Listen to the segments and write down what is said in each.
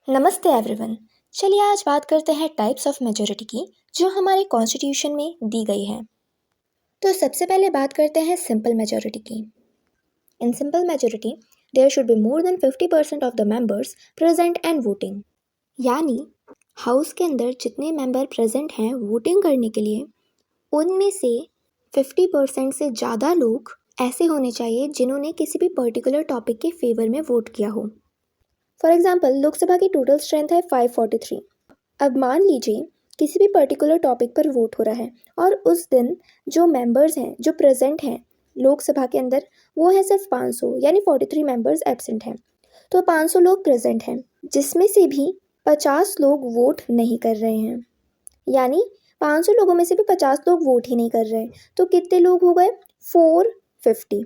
नमस्ते एवरीवन। चलिए आज बात करते हैं टाइप्स ऑफ मेजॉरिटी की जो हमारे कॉन्स्टिट्यूशन में दी गई है। तो सबसे पहले बात करते हैं सिंपल मेजॉरिटी की। In simple majority there should be more than 50% of the members present and voting. यानी हाउस के अंदर जितने मेंबर प्रेजेंट हैं वोटिंग करने के लिए, उनमें से 50% से ज़्यादा लोग ऐसे होने चाहिए जिन्होंने किसी भी पर्टिकुलर टॉपिक के फेवर में वोट किया हो। फॉर एग्जाम्पल, लोकसभा की टोटल स्ट्रेंथ है 543। अब मान लीजिए किसी भी पर्टिकुलर टॉपिक पर वोट हो रहा है और उस दिन जो मेंबर्स हैं जो प्रेजेंट हैं लोकसभा के अंदर वो है सिर्फ 500, यानी 43 मेंबर्स एब्सेंट हैं। तो 500 लोग प्रेजेंट हैं जिसमें से भी 50 लोग वोट नहीं कर रहे हैं, यानी 500 लोगों में से भी 50 लोग वोट ही नहीं कर रहे हैं। तो कितने लोग हो गए? 450,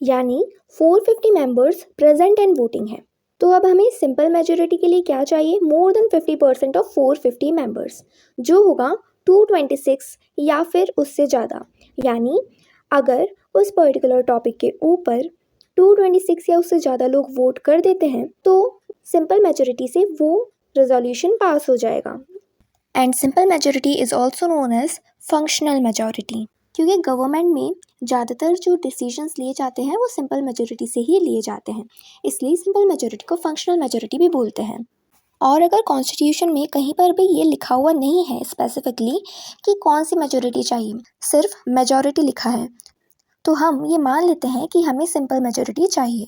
यानी 450 मेंबर्स प्रेजेंट एंड वोटिंग है। तो अब हमें सिंपल मेजॉरिटी के लिए क्या चाहिए? मोर देन 50% ऑफ 450 मेंबर्स, जो होगा 226 या फिर उससे ज़्यादा। यानी अगर उस पर्टिकुलर टॉपिक के ऊपर 226 या उससे ज़्यादा लोग वोट कर देते हैं तो सिंपल मेजॉरिटी से वो रेजोल्यूशन पास हो जाएगा। And simple majority is also known as functional majority, क्योंकि गवर्नमेंट में ज़्यादातर जो डिसीजंस लिए जाते हैं वो सिंपल मेजॉरिटी से ही लिए जाते हैं, इसलिए सिंपल मेजॉरिटी को फंक्शनल मेजॉरिटी भी बोलते हैं। और अगर कॉन्स्टिट्यूशन में कहीं पर भी ये लिखा हुआ नहीं है स्पेसिफिकली कि कौन सी मेजॉरिटी चाहिए, सिर्फ मेजॉरिटी लिखा है, तो हम ये मान लेते हैं कि हमें सिंपल मेजॉरिटी चाहिए।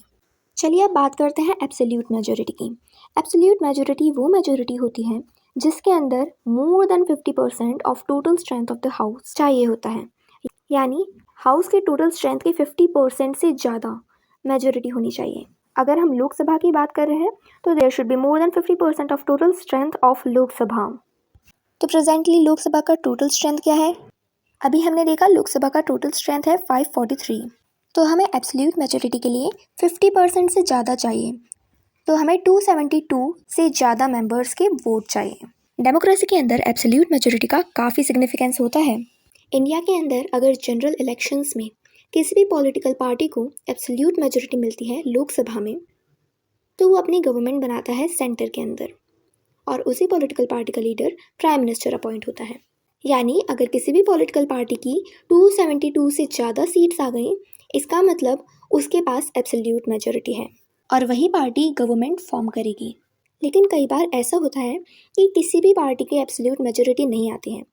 चलिए अब बात करते हैं एब्सोल्यूट मेजॉरिटी की। एब्सोल्यूट मेजॉरिटी वो मेजॉरिटी होती है जिसके अंदर मोर than 50% of total strength of the house चाहिए होता है, यानी हाउस के टोटल स्ट्रेंथ के 50% से ज़्यादा मेजॉरिटी होनी चाहिए। अगर हम लोकसभा की बात कर रहे हैं तो there should be more than 50% of total strength of Lok Sabha. तो प्रेजेंटली लोकसभा का टोटल स्ट्रेंथ क्या है? अभी हमने देखा लोकसभा का टोटल स्ट्रेंथ है 543। तो हमें एब्सोल्यूट मेजॉरिटी के लिए 50% से ज़्यादा चाहिए, तो हमें 272 से ज़्यादा मेंबर्स के वोट चाहिए। डेमोक्रेसी के अंदर एब्सोल्यूट मेजॉरिटी का काफ़ी सिग्निफिकेंस होता है। इंडिया के अंदर अगर जनरल इलेक्शंस में किसी भी पॉलिटिकल पार्टी को एब्सोल्यूट मेजॉरिटी मिलती है लोकसभा में, तो वो अपनी गवर्नमेंट बनाता है सेंटर के अंदर और उसी पॉलिटिकल पार्टी का लीडर प्राइम मिनिस्टर अपॉइंट होता है। यानी अगर किसी भी पॉलिटिकल पार्टी की 272 से ज़्यादा सीट्स आ गई, इसका मतलब उसके पास एब्सोल्यूट मेजॉरिटी है और वही पार्टी गवर्नमेंट फॉर्म करेगी। लेकिन कई बार ऐसा होता है कि किसी भी पार्टी की एब्सोल्यूट मेजॉरिटी नहीं आती है,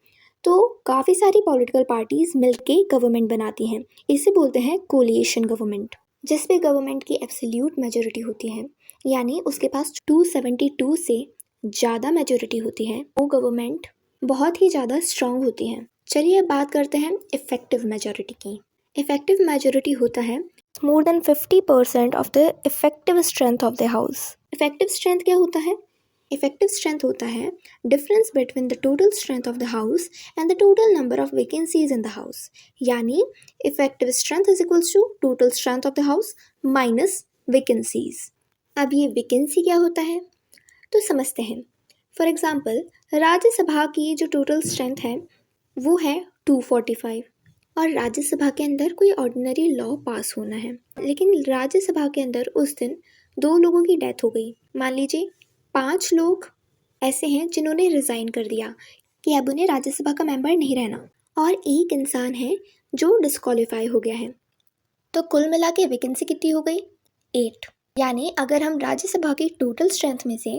तो काफ़ी सारी पॉलिटिकल पार्टीज़ मिलके गवर्नमेंट बनाती हैं। इसे बोलते हैं कोलिएशन गवर्नमेंट। जिस भी गवर्नमेंट की एब्सोल्यूट मेजॉरिटी होती है, यानी उसके पास 272 से ज़्यादा मेजॉरिटी होती है, वो गवर्नमेंट बहुत ही ज़्यादा स्ट्रांग होती है। चलिए अब बात करते हैं इफ़ेक्टिव मेजॉरिटी की। इफ़ेक्टिव मेजॉरिटी होता है more than 50% of the effective strength of the house. Effective strength क्या होता है? इफ़ेक्टिव स्ट्रेंथ होता है difference between the total strength of the house and the total number of vacancies in the house. यानी effective strength is equals to total strength of the house minus vacancies. अब ये vacancy क्या होता है तो समझते हैं। फॉर एग्जाम्पल, राज्यसभा की जो टोटल स्ट्रेंथ है वो है 245 और राज्यसभा के अंदर कोई ऑर्डिनरी लॉ पास होना है, लेकिन राज्यसभा के अंदर उस दिन 2 लोगों की डेथ हो गई। मान लीजिए 5 लोग ऐसे हैं जिन्होंने रिज़ाइन कर दिया कि अब उन्हें राज्यसभा का मेंबर नहीं रहना, और एक इंसान है जो डिस्क्वालीफाई हो गया है। तो कुल मिला के वैकेंसी कितनी हो गई? 8। यानी अगर हम राज्यसभा की टोटल स्ट्रेंथ में से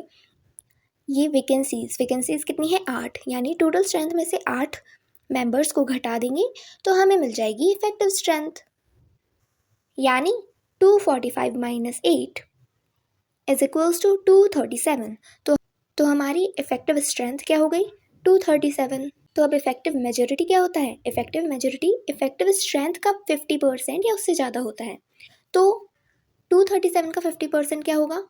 ये वैकेंसीज कितनी है? 8, यानी टोटल स्ट्रेंथ में से 8 मेंबर्स को घटा देंगे तो हमें मिल जाएगी इफेक्टिव स्ट्रेंथ, यानी 245 माइनस 8 इज इक्वल्स टू 237। तो हमारी इफेक्टिव स्ट्रेंथ क्या हो गई? 237। तो अब इफेक्टिव मेजॉरिटी क्या होता है? इफेक्टिव मेजॉरिटी इफेक्टिव स्ट्रेंथ का 50% या उससे ज़्यादा होता है। तो 237 का 50% क्या होगा?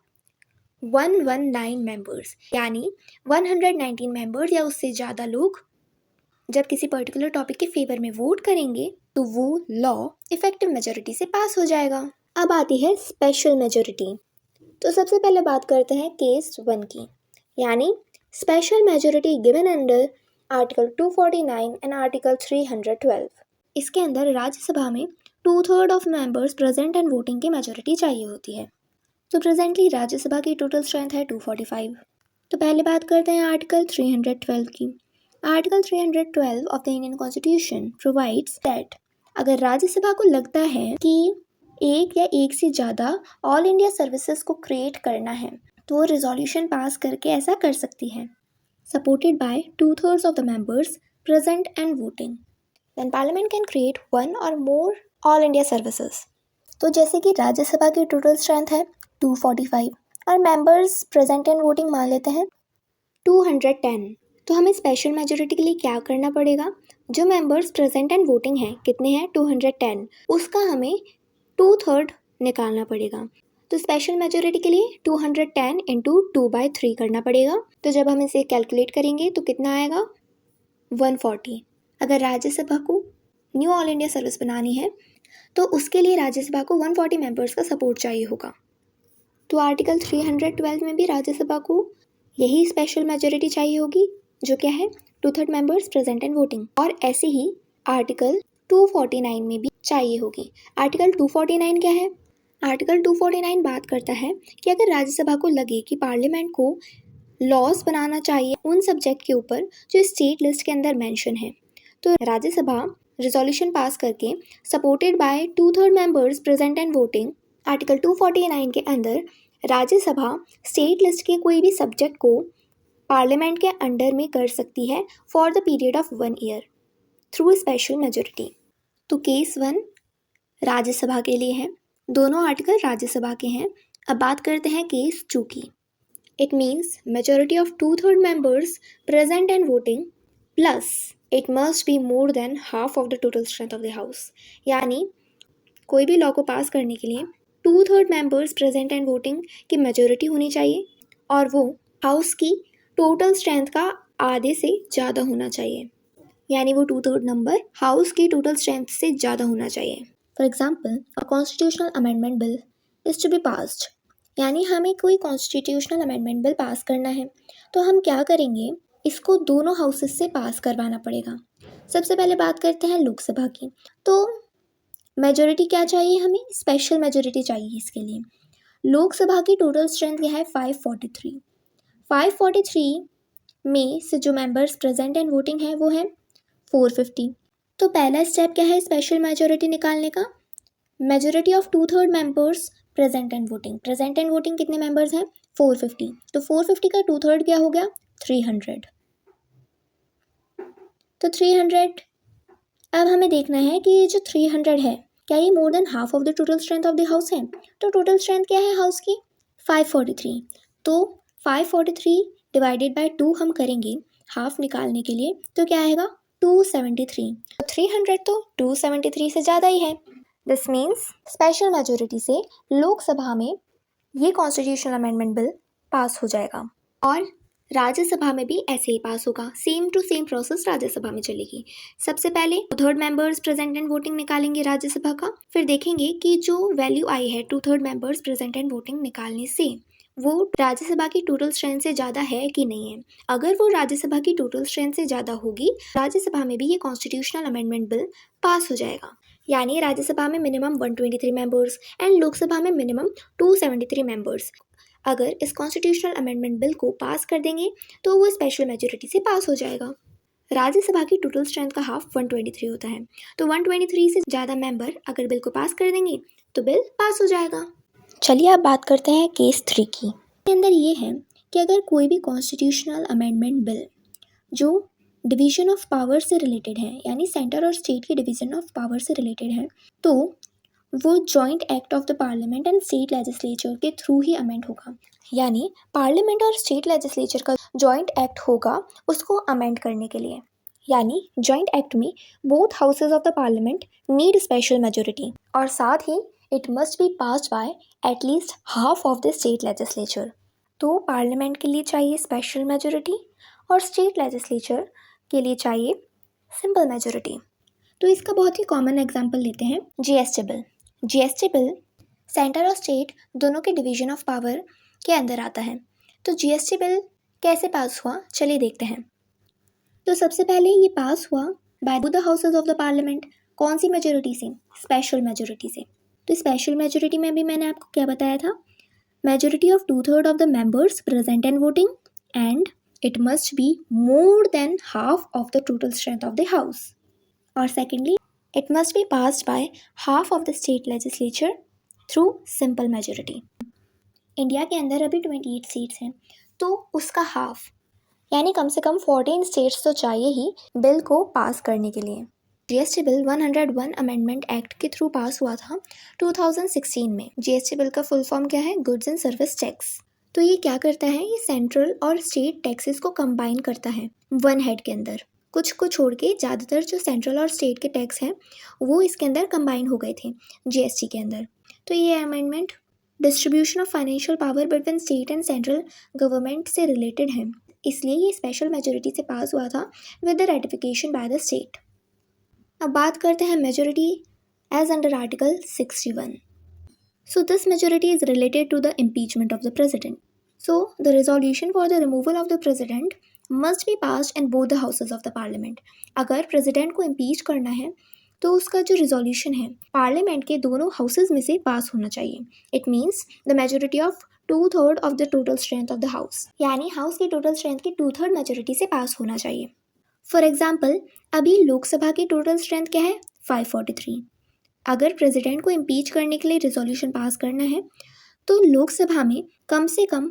119 मेंबर्स, यानी 119 मेंबर्स या उससे ज़्यादा लोग जब किसी पर्टिकुलर टॉपिक के फेवर में वोट करेंगे तो वो लॉ इफेक्टिव मेजॉरिटी से पास हो जाएगा। अब आती है स्पेशल मेजॉरिटी। तो सबसे पहले बात करते हैं केस 1 की, यानी special majority given under article 249 and article 312। इसके अंदर राज्यसभा में 2/3 of members present and voting की मेजॉरिटी चाहिए होती है। तो प्रेजेंटली राज्यसभा की टोटल स्ट्रेंथ है 245 तो पहले बात करते हैं आर्टिकल 312 की। Article 312 of the Indian constitution provides that अगर राज्यसभा को लगता है कि एक या एक से ज़्यादा ऑल इंडिया सर्विसेज को क्रिएट करना है तो वो रिजोल्यूशन पास करके ऐसा कर सकती है, supported by 2/3 of the members present and voting. Then parliament can create one or more all India services. तो जैसे कि राज्यसभा की टोटल स्ट्रेंथ है 245 और मेंबर्स प्रेजेंट एंड वोटिंग मान लेते हैं 210। तो हमें स्पेशल मेजोरिटी के लिए क्या करना पड़ेगा, जो मेंबर्स प्रेजेंट एंड वोटिंग हैं कितने हैं 210, उसका हमें 2/3 निकालना पड़ेगा। तो स्पेशल मेजोरिटी के लिए 210 इंटू 2/3 करना पड़ेगा। तो जब हम इसे कैलकुलेट करेंगे तो कितना आएगा 140। अगर राज्यसभा को न्यू ऑल इंडिया सर्विस बनानी है तो उसके लिए राज्यसभा को 140 मेंबर्स का सपोर्ट चाहिए होगा। तो आर्टिकल 312 में भी राज्यसभा को यही स्पेशल मेजोरिटी चाहिए होगी, जो क्या है 2/3 मेंबर्स प्रेजेंट एंड वोटिंग। और ऐसे ही आर्टिकल 249 में भी चाहिए होगी। आर्टिकल 249 क्या है? आर्टिकल 249 बात करता है कि अगर राज्यसभा को लगे कि पार्लियामेंट को लॉज बनाना चाहिए उन सब्जेक्ट के ऊपर जो स्टेट लिस्ट के अंदर मेंशन है, तो राज्यसभा रिजोल्यूशन पास करके supported by 2/3 members present and voting, article 249 के अंदर राज्यसभा स्टेट लिस्ट के कोई भी सब्जेक्ट को पार्लियामेंट के अंडर में कर सकती है for the period of 1 year through special majority. तो केस 1 राज्यसभा के लिए है, दोनों आर्टिकल राज्यसभा के हैं। अब बात करते हैं केस 2 की। It means majority of 2/3 members present and voting plus it must be more than half of the total strength of the house. यानी कोई भी लॉ को पास करने के लिए 2/3 मेंबर्स प्रेजेंट एंड वोटिंग की मेजोरिटी होनी चाहिए और वो हाउस की टोटल स्ट्रेंथ का आधे से ज़्यादा होना चाहिए। यानी वो 2/3 नंबर हाउस की टोटल स्ट्रेंथ से ज़्यादा होना चाहिए। For example a constitutional amendment bill is to be passed. यानी हमें कोई कॉन्स्टिट्यूशनल अमेंडमेंट बिल पास करना है तो हम क्या करेंगे, इसको दोनों हाउसेस से पास करवाना पड़ेगा। सबसे पहले बात करते हैं लोकसभा की। तो मेजोरिटी क्या चाहिए, हमें स्पेशल मेजोरिटी चाहिए इसके लिए। लोकसभा की टोटल स्ट्रेंथ क्या है 543। 543 में से जो मेंबर्स प्रेजेंट एंड वोटिंग है वो है 450। तो पहला स्टेप क्या है स्पेशल मेजोरिटी निकालने का, majority of 2/3 members present and voting. Present and voting कितने मेंबर्स हैं 450। तो 450 का 2/3 क्या हो गया 300। तो 300 अब हमें देखना है कि ये जो 300 है क्या ये मोर than half of the total strength of the house है। तो टोटल स्ट्रेंथ क्या है हाउस की 543। तो 543 डिवाइडेड बाय 2 हम करेंगे हाफ निकालने के लिए, तो क्या आएगा 273। तो 300 तो 273 से ज़्यादा ही है। दिस मीन्स स्पेशल मेजोरिटी से लोकसभा में ये कॉन्स्टिट्यूशनल अमेंडमेंट बिल पास हो जाएगा और राज्यसभा में भी ऐसे ही पास होगा। Same to same process Rajya Sabha में चलेगी। सबसे पहले 2/3 मेंबर्स प्रेजेंट एंड वोटिंग निकालेंगे राज्यसभा का, फिर देखेंगे कि जो वैल्यू आई है 2/3 मेंबर्स प्रेजेंट एंड वोटिंग निकालने से वो राज्यसभा की टोटल स्ट्रेंथ से ज़्यादा है कि नहीं है। अगर वो राज्यसभा की टोटल स्ट्रेंथ से ज़्यादा होगी, राज्यसभा में भी ये कॉन्स्टिट्यूशनल अमेंडमेंट बिल पास हो जाएगा। यानी राज्यसभा में मिनिमम 123 मेंबर्स एंड लोकसभा में मिनिमम 273 मेंबर्स अगर इस कॉन्स्टिट्यूशनल अमेंडमेंट बिल को पास कर देंगे तो वो स्पेशल मेजोरिटी से पास हो जाएगा। राज्यसभा की टोटल स्ट्रेंथ का हाफ 123 होता है, तो 123 से ज़्यादा मेंबर अगर बिल को पास कर देंगे तो बिल पास हो जाएगा। चलिए अब बात करते हैं केस 3 की। इसके अंदर ये है कि अगर कोई भी कॉन्स्टिट्यूशनल अमेंडमेंट बिल जो डिवीजन ऑफ पावर से रिलेटेड है, यानी सेंटर और स्टेट की डिवीजन ऑफ पावर से रिलेटेड है, तो वो joint act of the parliament and state legislature के थ्रू ही अमेंड होगा। यानी पार्लियामेंट और स्टेट लेजिस्लेचर का जॉइंट एक्ट होगा उसको अमेंड करने के लिए। यानी जॉइंट एक्ट में both houses of the parliament need special majority और साथ ही it must be passed bye at least half of the state legislature. तो पार्लियामेंट के लिए चाहिए स्पेशल मेजोरिटी और स्टेट लेजिस्लेचर के लिए चाहिए सिंपल मेजोरिटी। तो इसका बहुत ही कॉमन एग्जांपल लेते हैं GST bill. GST bill centre और स्टेट दोनों के डिवीजन ऑफ पावर के अंदर आता है। तो जीएसटी बिल कैसे पास हुआ चलिए देखते हैं। तो सबसे पहले ये पास हुआ by the houses of the parliament. कौन सी मेजोरिटी से, स्पेशल मेजोरिटी से। तो स्पेशल मेजोरिटी में भी मैंने आपको क्या बताया था, majority of 2/3 of the members present and voting and it must be more than half of the total strength of the house. Or secondly, it must be passed by half of the state legislature through simple majority. India के अंदर अभी 28 seats हैं, तो उसका half यानी कम से कम 14 states तो चाहिए ही बिल को पास करने के लिए। जीएसटी बिल 101 अमेंडमेंट एक्ट के थ्रू पास हुआ था 2016 में। जीएसटी बिल का फुल फॉर्म क्या है? Goods and service tax. तो ये क्या करता है? ये सेंट्रल और स्टेट टैक्सेस को कंबाइन करता है वन हेड के अंदर। कुछ को छोड़ के ज़्यादातर जो सेंट्रल और स्टेट के टैक्स हैं वो इसके अंदर कंबाइन हो गए थे जीएसटी के अंदर। तो ये amendment distribution of financial power between state and central government से रिलेटेड है, इसलिए ये स्पेशल मेजोरिटी से पास हुआ था with the ratification by the state. अब बात करते हैं majority as under article 61। So this majority is related to the impeachment of the president. So the resolution for the removal of the president must be passed in both the houses of the parliament. अगर president को impeach करना है तो उसका जो resolution है parliament के दोनों हाउसेज में से पास होना चाहिए। It means the majority of 2/3 of the total strength of the house, यानी हाउस की टोटल स्ट्रेंथ की 2/3 मेजोरिटी से पास होना चाहिए। फॉर एग्जाम्पल, अभी लोकसभा की टोटल स्ट्रेंथ क्या है? 543। अगर प्रेसिडेंट को इम्पीच करने के लिए रिजोल्यूशन पास करना है तो लोकसभा में कम से कम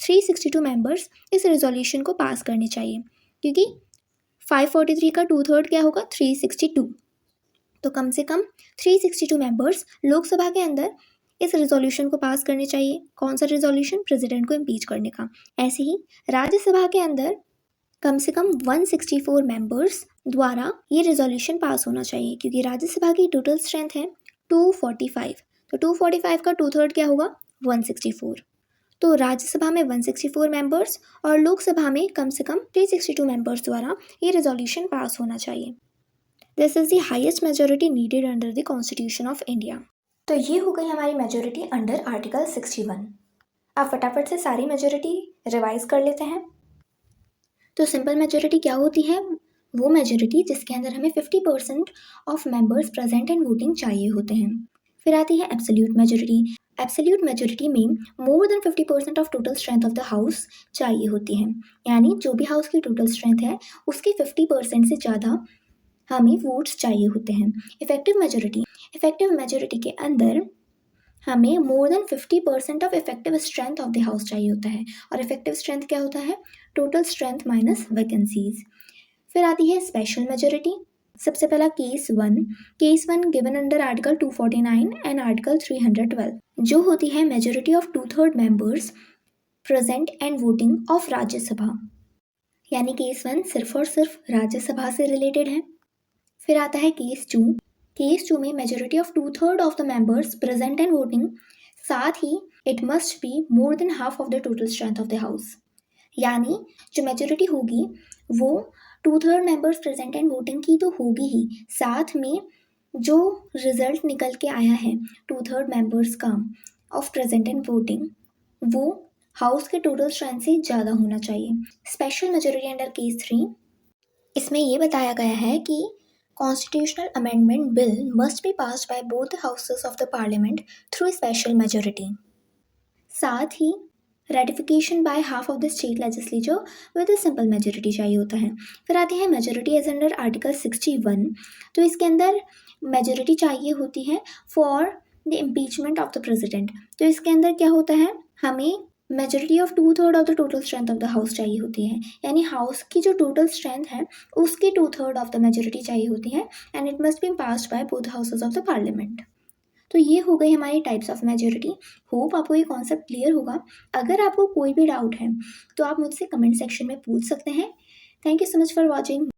362 मेंबर्स इस रिजोल्यूशन को पास करने चाहिए, क्योंकि 543 का 2/3 क्या होगा? 362। तो कम से कम 362 मेंबर्स लोकसभा के अंदर इस रिजोल्यूशन को पास करने चाहिए। कौन सा रिजोल्यूशन? प्रेसिडेंट को इम्पीच करने का। ऐसे ही राज्यसभा के अंदर कम से कम 164 मेंबर्स द्वारा ये रिजोल्यूशन पास होना चाहिए, क्योंकि राज्यसभा की टोटल स्ट्रेंथ है 245। तो 245 का 2/3 क्या होगा? 164। तो राज्यसभा में 164 मेंबर्स और लोकसभा में कम से कम 362 मेंबर्स द्वारा ये रिजोल्यूशन पास होना चाहिए। This is the highest majority needed under the constitution of India. तो ये हो गई हमारी मेजोरिटी अंडर आर्टिकल 61। अब फटाफट से सारी मेजोरिटी रिवाइज कर लेते हैं। तो सिंपल मेजोरिटी क्या होती है? वो मेजोरिटी जिसके अंदर हमें 50% of members present and voting चाहिए होते हैं। फिर आती है एब्सोल्यूट मेजोरिटी। एब्सोल्यूट मेजोरिटी में मोर than 50% of total strength of the house चाहिए होती है, यानी जो भी हाउस की टोटल स्ट्रेंथ है उसके 50% से ज़्यादा हमें वोट्स चाहिए होते हैं। इफेक्टिव मेजोरिटी के अंदर हमें मोर than 50% of effective strength of the house चाहिए होता है, और इफेक्टिव स्ट्रेंथ क्या होता है? Total strength minus vacancies. फिर आती है स्पेशल मेजोरिटी। सबसे पहला case one given under article 249 and article 312, जो होती है majority of 2/3 members present and voting of Rajya Sabha, यानी केस 1 सिर्फ और सिर्फ राज्यसभा से रिलेटेड है। फिर आता है केस 2 में majority of 2/3 of the members present and voting, साथ ही it must be more than half of the total strength of the house, यानी जो मेजोरिटी होगी वो 2/3 मेंबर्स प्रेजेंट एंड वोटिंग की तो होगी ही, साथ में जो रिजल्ट निकल के आया है 2/3 मेंबर्स का ऑफ प्रेजेंट एंड वोटिंग, वो हाउस के टोटल स्ट्रेंथ से ज़्यादा होना चाहिए। स्पेशल मेजोरिटी अंडर केस 3, इसमें ये बताया गया है कि constitutional amendment bill must be passed by both the houses of the parliament through special majority, साथ ही ratification by half of the state legislature with a simple majority चाहिए होता है। फिर आती है मेजोरिटी एज अंडर आर्टिकल 61। तो इसके अंदर मेजोरिटी चाहिए होती है for the impeachment of the president. तो इसके अंदर क्या होता है? हमें majority of 2/3 of the total strength of the house चाहिए होती है, यानी हाउस की जो टोटल स्ट्रेंथ है उसकी 2/3 ऑफ द मेजोरिटी चाहिए होती है, and it must be passed by both houses of the parliament. तो ये हो गई हमारी टाइप्स ऑफ मेजोरिटी। होप आपको ये कॉन्सेप्ट क्लियर होगा। अगर आपको कोई भी डाउट है तो आप मुझसे कमेंट सेक्शन में पूछ सकते हैं। Thank you so much for watching.